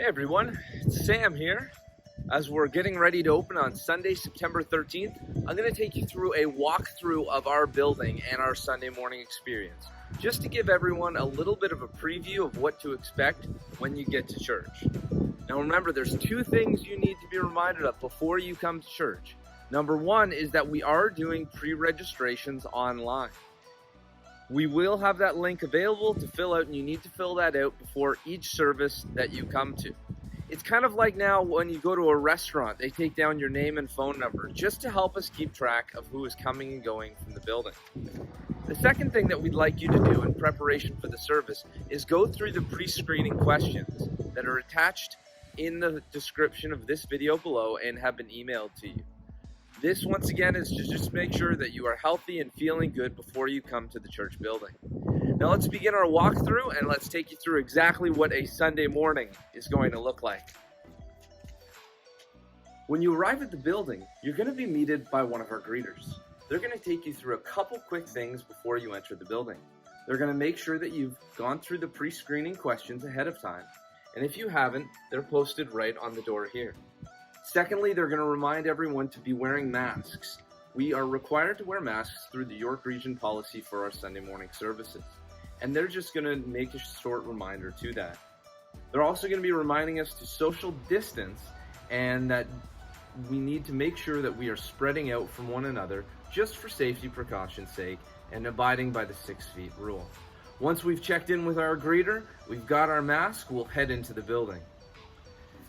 Hey everyone, it's Sam here. As we're getting ready to open on Sunday, September 13th, I'm going to take you through a walkthrough of our building and our Sunday morning experience, just to give everyone a little bit of a preview of what to expect when you get to church. Now remember, there's two things you need to be reminded of before you come to church. Number one is that we are doing pre-registrations online. We will have that link available to fill out, and you need to fill that out before each service that you come to. It's kind of like now when you go to a restaurant, they take down your name and phone number just to help us keep track of who is coming and going from the building. The second thing that we'd like you to do in preparation for the service is go through the pre-screening questions that are attached in the description of this video below and have been emailed to you. This, once again, is to just make sure that you are healthy and feeling good before you come to the church building. Now let's begin our walkthrough, and let's take you through exactly what a Sunday morning is going to look like. When you arrive at the building, you're going to be greeted by one of our greeters. They're going to take you through a couple quick things before you enter the building. They're going to make sure that you've gone through the pre-screening questions ahead of time, and if you haven't, they're posted right on the door here. Secondly, they're going to remind everyone to be wearing masks. We are required to wear masks through the York Region policy for our Sunday morning services, and they're just going to make a short reminder to that. They're also going to be reminding us to social distance and that we need to make sure that we are spreading out from one another just for safety precaution's sake and abiding by the 6 feet rule. Once we've checked in with our greeter, we've got our mask, we'll head into the building.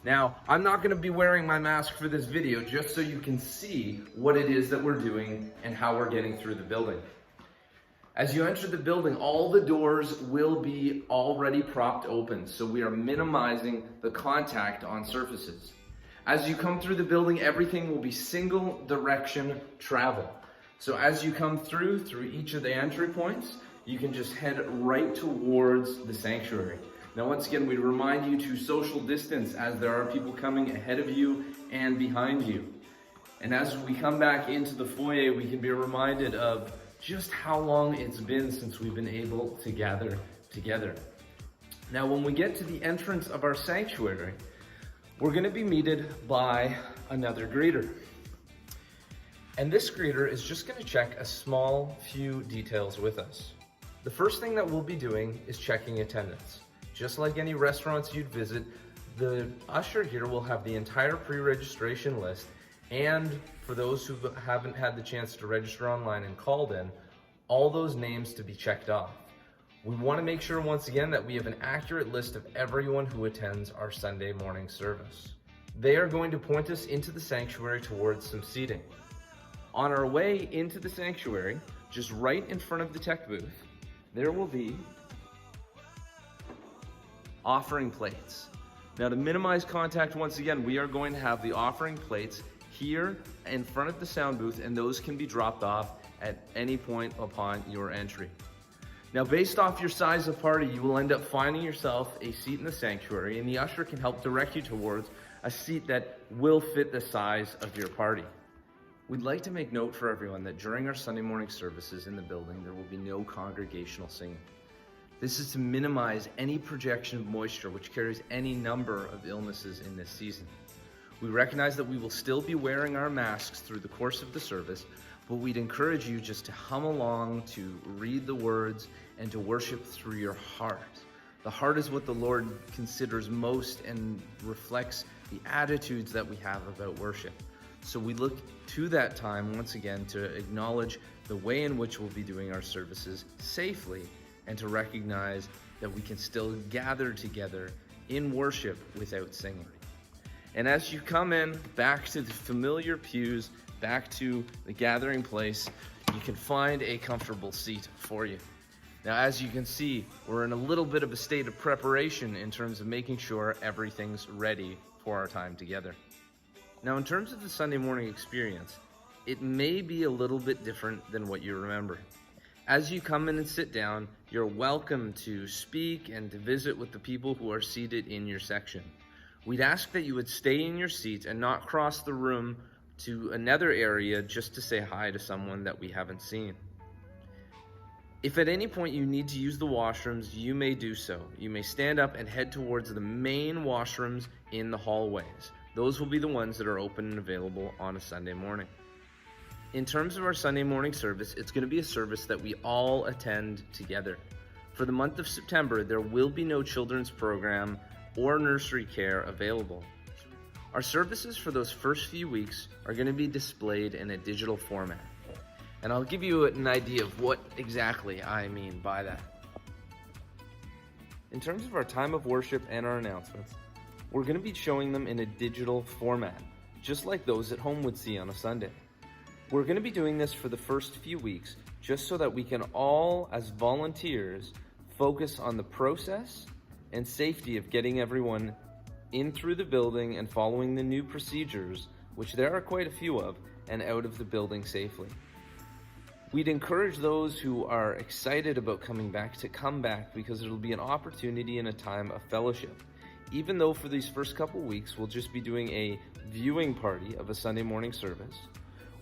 Now, I'm not going to be wearing my mask for this video just so you can see what it is that we're doing and how we're getting through the building. As you enter the building, all the doors will be already propped open, so we are minimizing the contact on surfaces. As you come through the building, everything will be single direction travel. So as you come through each of the entry points, you can just head right towards the sanctuary. Now, once again, we remind you to social distance as there are people coming ahead of you and behind you. And as we come back into the foyer, we can be reminded of just how long it's been since we've been able to gather together. Now, when we get to the entrance of our sanctuary, we're going to be greeted by another greeter. And this greeter is just going to check a small few details with us. The first thing that we'll be doing is checking attendance. Just like any restaurants you'd visit, the usher here will have the entire pre-registration list, and for those who haven't had the chance to register online and called in, all those names to be checked off. We want to make sure once again that we have an accurate list of everyone who attends our Sunday morning service. They are going to point us into the sanctuary towards some seating. On our way into the sanctuary, just right in front of the tech booth, there will be offering plates. Now, to minimize contact, once again, we are going to have the offering plates here in front of the sound booth, and those can be dropped off at any point upon your entry. Now, based off your size of party, you will end up finding yourself a seat in the sanctuary, and the usher can help direct you towards a seat that will fit the size of your party. We'd like to make note for everyone that during our Sunday morning services in the building, there will be no congregational singing. This is to minimize any projection of moisture, which carries any number of illnesses in this season. We recognize that we will still be wearing our masks through the course of the service, but we'd encourage you just to hum along, to read the words, and to worship through your heart. The heart is what the Lord considers most and reflects the attitudes that we have about worship. So we look to that time once again to acknowledge the way in which we'll be doing our services safely, and to recognize that we can still gather together in worship without singing. And as you come in back to the familiar pews, back to the gathering place, you can find a comfortable seat for you. Now, as you can see, we're in a little bit of a state of preparation in terms of making sure everything's ready for our time together. Now, in terms of the Sunday morning experience, it may be a little bit different than what you remember. As you come in and sit down, you're welcome to speak and to visit with the people who are seated in your section. We'd ask that you would stay in your seat and not cross the room to another area just to say hi to someone that we haven't seen. If at any point you need to use the washrooms, you may do so. You may stand up and head towards the main washrooms in the hallways. Those will be the ones that are open and available on a Sunday morning. In terms of our Sunday morning service, it's going to be a service that we all attend together. For the month of September, there will be no children's program or nursery care available. Our services for those first few weeks are going to be displayed in a digital format. And I'll give you an idea of what exactly I mean by that. In terms of our time of worship and our announcements, we're going to be showing them in a digital format, just like those at home would see on a Sunday. We're going to be doing this for the first few weeks, just so that we can all, as volunteers, focus on the process and safety of getting everyone in through the building and following the new procedures, which there are quite a few of, and out of the building safely. We'd encourage those who are excited about coming back to come back, because it'll be an opportunity and a time of fellowship. Even though for these first couple weeks we'll just be doing a viewing party of a Sunday morning service,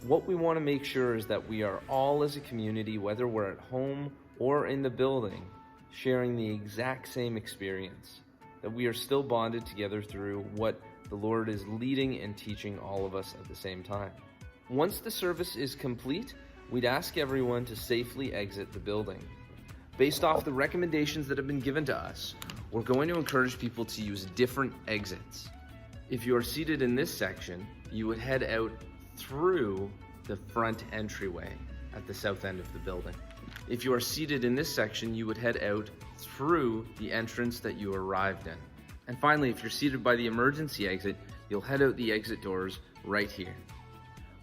what we want to make sure is that we are all as a community, whether we're at home or in the building, sharing the exact same experience, that we are still bonded together through what the Lord is leading and teaching all of us at the same time. Once the service is complete, we'd ask everyone to safely exit the building. Based off the recommendations that have been given to us, we're going to encourage people to use different exits. If you are seated in this section, you would head out through the front entryway at the south end of the building. If you are seated in this section, you would head out through the entrance that you arrived in. And finally, if you're seated by the emergency exit, you'll head out the exit doors right here.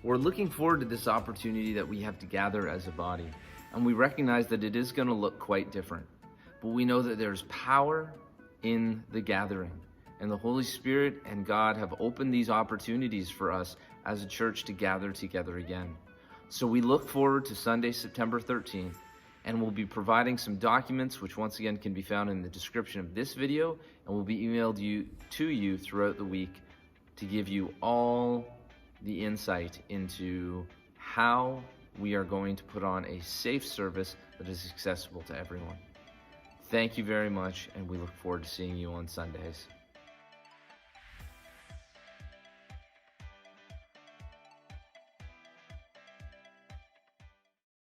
We're looking forward to this opportunity that we have to gather as a body, and we recognize that it is going to look quite different. But we know that there's power in the gathering, and the Holy Spirit and God have opened these opportunities for us as a church to gather together again. So we look forward to Sunday, September 13th, and we'll be providing some documents, which once again can be found in the description of this video, and will be emailed to you throughout the week to give you all the insight into how we are going to put on a safe service that is accessible to everyone. Thank you very much, and we look forward to seeing you on Sundays.